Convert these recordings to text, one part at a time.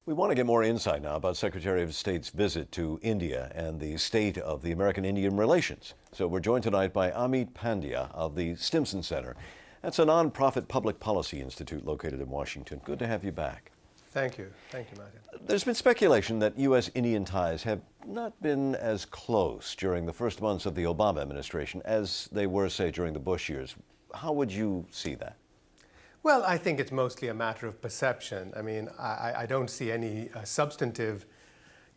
We want to get more insight now about Secretary of State's visit to India and the state of the American-Indian relations. So we're joined tonight by Amit Pandya of the Stimson Center. That's a nonprofit public policy institute located in Washington. Good to have you back. Thank you. Thank you, Martin. There's been speculation that U.S.-Indian ties have not been as close during the first months of the Obama administration as they were, say, during the Bush years. How would you see that? Well, I think it's mostly a matter of perception. I mean, I don't see any substantive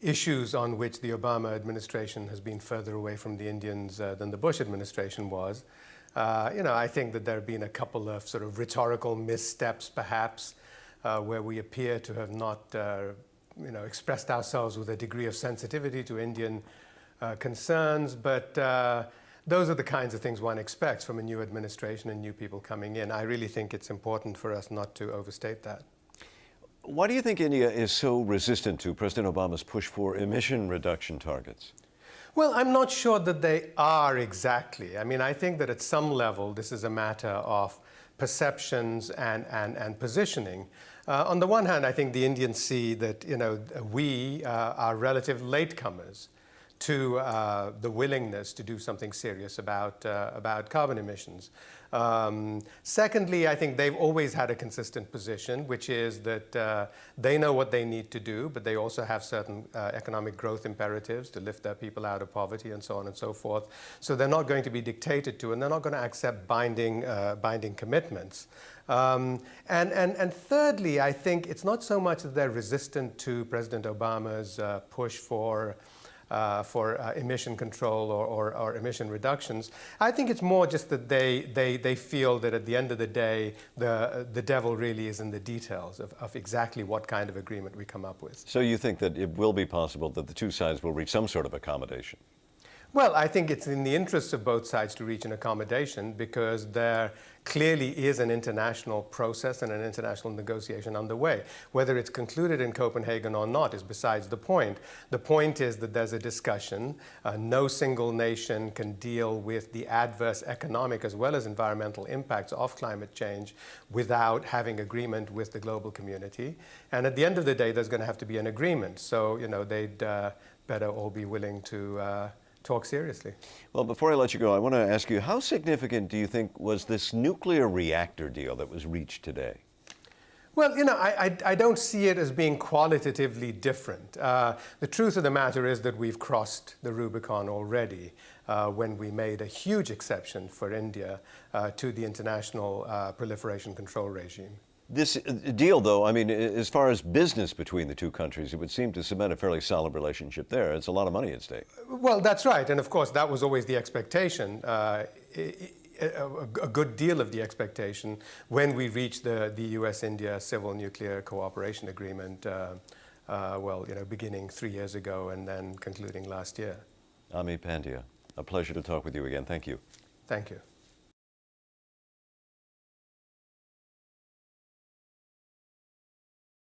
issues on which the Obama administration has been further away from the Indians than the Bush administration was. I think that there have been a couple of sort of rhetorical missteps, perhaps, where we appear to have not, expressed ourselves with a degree of sensitivity to Indian concerns, but those are the kinds of things one expects from a new administration and new people coming in. I really think it's important for us not to overstate that. Why do you think India is so resistant to President Obama's push for emission reduction targets? Well, I'm not sure that they are exactly. I mean, I think that at some level this is a matter of perceptions and positioning. On the one hand, I think the Indians see that we are relative latecomers to the willingness to do something serious about carbon emissions. Secondly, I think they've always had a consistent position, which is that they know what they need to do, but they also have certain economic growth imperatives to lift their people out of poverty and so on and so forth. So they're not going to be dictated to, and they're not going to accept binding commitments. And thirdly, I think it's not so much that they're resistant to President Obama's push for emission control or emission reductions. I think it's more just that they feel that at the end of the day, the devil really is in the details of exactly what kind of agreement we come up with. So you think that it will be possible that the two sides will reach some sort of accommodation? Well, I think it's in the interests of both sides to reach an accommodation because there clearly is an international process and an international negotiation underway. Whether it's concluded in Copenhagen or not is besides the point. The point is that there's a discussion. No single nation can deal with the adverse economic as well as environmental impacts of climate change without having agreement with the global community. And at the end of the day, there's going to have to be an agreement. So, they'd better all be willing to talk seriously. Well, before I let you go, I want to ask you, how significant do you think was this nuclear reactor deal that was reached today? Well, I don't see it as being qualitatively different. The truth of the matter is that we've crossed the Rubicon already when we made a huge exception for India to the international proliferation control regime. This deal, though, I mean, as far as business between the two countries, it would seem to cement a fairly solid relationship there. It's a lot of money at stake. Well, that's right. And of course, that was always the expectation, a good deal of the expectation when we reached the U.S. India Civil Nuclear Cooperation Agreement, beginning 3 years ago and then concluding last year. Amit Pandya, a pleasure to talk with you again. Thank you. Thank you.